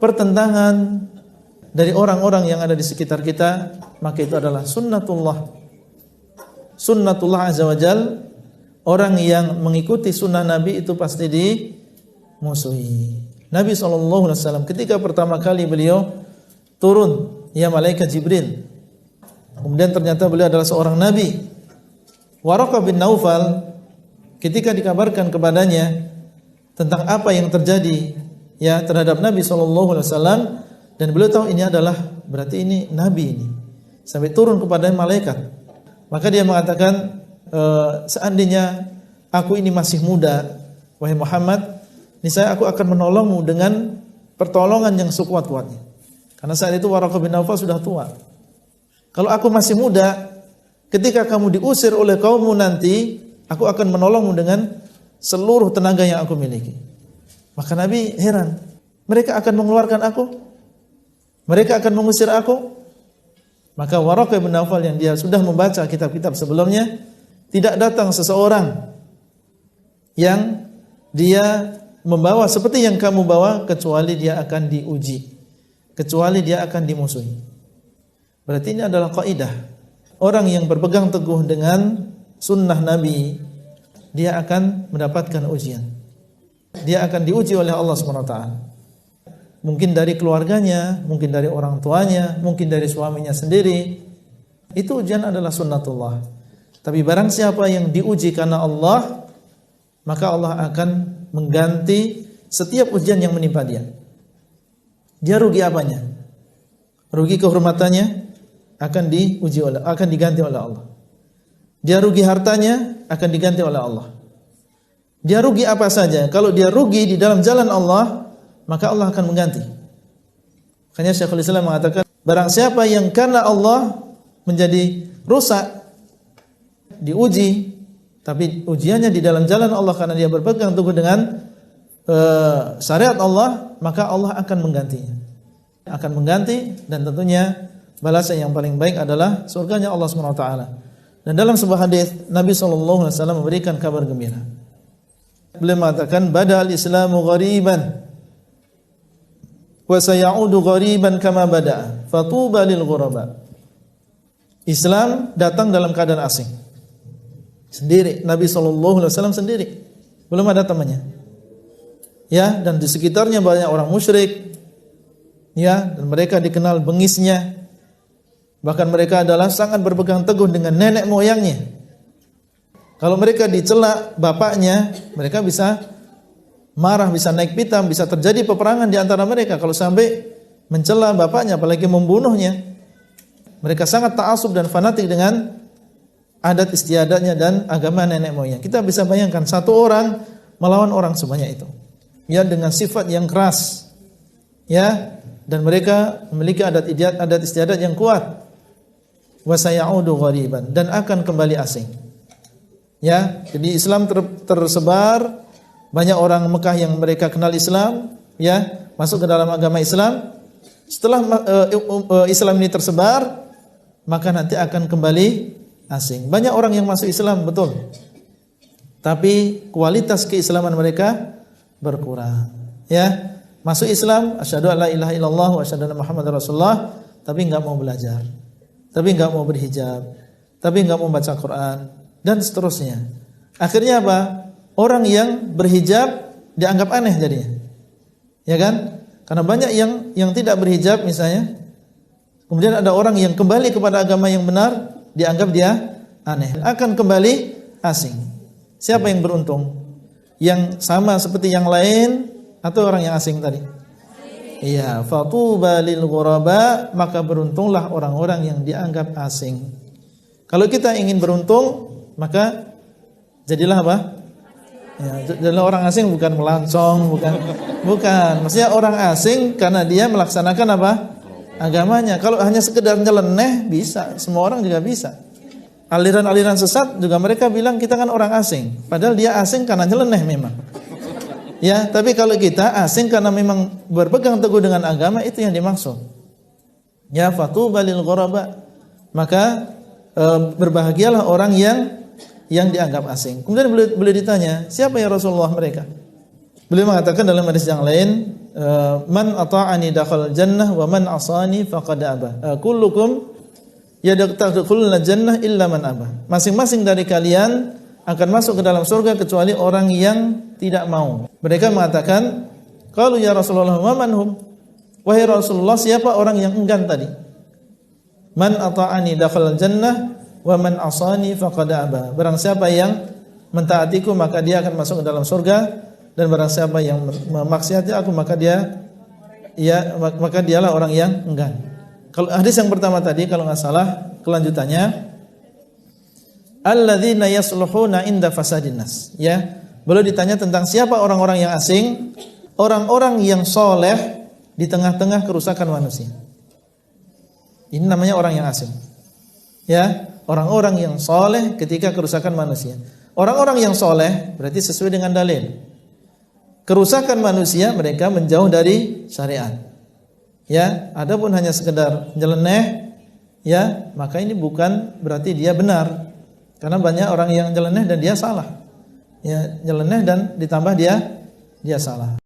pertentangan dari orang-orang yang ada di sekitar kita, maka itu adalah sunnatullah. Sunnatullah azza wa jal. Orang yang mengikuti sunnah Nabi itu pasti dimusuhi. Nabi SAW ketika pertama kali beliau turun, ya malaikat Jibril. Kemudian ternyata beliau adalah seorang Nabi. Waraqah bin Naufal ketika dikabarkan kepadanya tentang apa yang terjadi ya terhadap Nabi SAW, dan beliau tahu ini adalah berarti ini Nabi ini, sampai turun kepada malaikat. Maka dia mengatakan, seandainya aku ini masih muda, wahai Muhammad, niscaya aku akan menolongmu dengan pertolongan yang sekuat-kuatnya. Karena saat itu Waraqah bin Naufal sudah tua. Kalau aku masih muda, ketika kamu diusir oleh kaummu nanti, aku akan menolongmu dengan seluruh tenaga yang aku miliki. Maka Nabi heran, mereka akan mengeluarkan aku? Mereka akan mengusir aku? Maka Waraqah bin Naufal yang dia sudah membaca kitab-kitab sebelumnya, tidak datang seseorang yang dia membawa seperti yang kamu bawa kecuali dia akan diuji, kecuali dia akan dimusuhi. Berarti ini adalah kaidah. Orang yang berpegang teguh dengan sunnah Nabi, dia akan mendapatkan ujian. Dia akan diuji oleh Allah SWT. Mungkin dari keluarganya, mungkin dari orang tuanya, mungkin dari suaminya sendiri. Itu ujian adalah sunnatullah. Tapi barang siapa yang diuji karena Allah, maka Allah akan mengganti setiap ujian yang menimpa dia. Dia rugi apanya? Rugi kehormatannya akan diganti oleh Allah. Dia rugi hartanya akan diganti oleh Allah. Dia rugi apa saja, kalau dia rugi di dalam jalan Allah, maka Allah akan mengganti. Makanya Syekhul Islam mengatakan, barang siapa yang karena Allah menjadi rusak, diuji, tapi ujiannya di dalam jalan Allah karena dia berpegang teguh dengan syariat Allah, maka Allah akan menggantinya. Akan mengganti, dan tentunya balasan yang paling baik adalah surganya Allah SWT. Dan dalam sebuah hadis Nabi SAW memberikan kabar gembira. Beliau mengatakan, Bada al-Islamu ghariban wa sayaudu ghariban kama bada'a fatuba lil ghuraba. Islam datang dalam keadaan asing. Sendiri, Nabi SAW sendiri, belum ada temannya. Ya, dan di sekitarnya banyak orang musyrik. Ya, dan mereka dikenal bengisnya. Bahkan mereka adalah sangat berpegang teguh dengan nenek moyangnya. Kalau mereka dicela bapaknya, mereka bisa marah, bisa naik pitam, bisa terjadi peperangan di antara mereka kalau sampai mencela bapaknya, apalagi membunuhnya. Mereka sangat ta'assub dan fanatik dengan adat istiadatnya dan agama nenek moyang. Kita bisa bayangkan satu orang melawan orang sebanyak itu, ya, dengan sifat yang keras, ya, dan mereka memiliki adat istiadat yang kuat. Wa sayaudu ghariban, dan akan kembali asing. Ya, jadi Islam tersebar, banyak orang Mekah yang mereka kenal Islam, ya, masuk ke dalam agama Islam. Setelah Islam ini tersebar, maka nanti akan kembali asing. Banyak orang yang masuk Islam, betul, tapi kualitas keislaman mereka berkurang. Ya, masuk Islam, asyhadu alla ilaha illallah wa asyhadu anna muhammadar rasulullah, tapi enggak mau belajar, tapi enggak mau berhijab, tapi enggak mau baca Quran, dan seterusnya. Akhirnya apa? Orang yang berhijab dianggap aneh jadinya. Ya kan? Karena banyak yang tidak berhijab misalnya. Kemudian ada orang yang kembali kepada agama yang benar, dianggap dia aneh, akan kembali asing. Siapa yang beruntung? Yang sama seperti yang lain atau orang yang asing tadi? Iya, fatuba lil ghuraba, maka beruntunglah orang-orang yang dianggap asing. Kalau kita ingin beruntung, maka jadilah apa? Ya, jadilah orang asing, bukan melancong, bukan. Maksudnya orang asing karena dia melaksanakan apa? Agamanya. Kalau hanya sekedar nyeleneh bisa, semua orang juga bisa. Aliran-aliran sesat juga mereka bilang kita kan orang asing, padahal dia asing karena nyeleneh memang. Ya, tapi kalau kita asing karena memang berpegang teguh dengan agama, itu yang dimaksud. Ya, fatuba lil ghuraba, maka berbahagialah orang yang dianggap asing. Kemudian beliau ditanya, siapa ya Rasulullah mereka? Beliau mengatakan dalam hadis yang lain, man ata'ani dakhala jannah wa man asani faqad aba. Kullukum yadkhulul jannah illa man aba. Masing-masing dari kalian akan masuk ke dalam surga kecuali orang yang tidak mau. Mereka mengatakan, qalu ya Rasulullah wa man hum? Wahai Rasulullah, siapa orang yang enggan tadi? Man ata'ani dakhala jannah wa man asani faqad aba. Barang siapa yang mentaatiku maka dia akan masuk ke dalam surga, dan barang siapa yang memaksiati aku maka dialah orang yang enggan. Kalau hadis yang pertama tadi kalau enggak salah kelanjutannya alladzina yasluhuna inda fasadin nas, ya. Beliau ditanya tentang siapa orang-orang yang asing, orang-orang yang soleh di tengah-tengah kerusakan manusia. Ini namanya orang yang asing. Ya, orang-orang yang soleh ketika kerusakan manusia. Orang-orang yang soleh berarti sesuai dengan dalil. Kerusakan manusia mereka menjauh dari syariat. Ya, adapun hanya sekedar nyeleneh, ya, maka ini bukan berarti dia benar. Karena banyak orang yang nyeleneh dan dia salah. Ya, nyeleneh dan ditambah dia salah.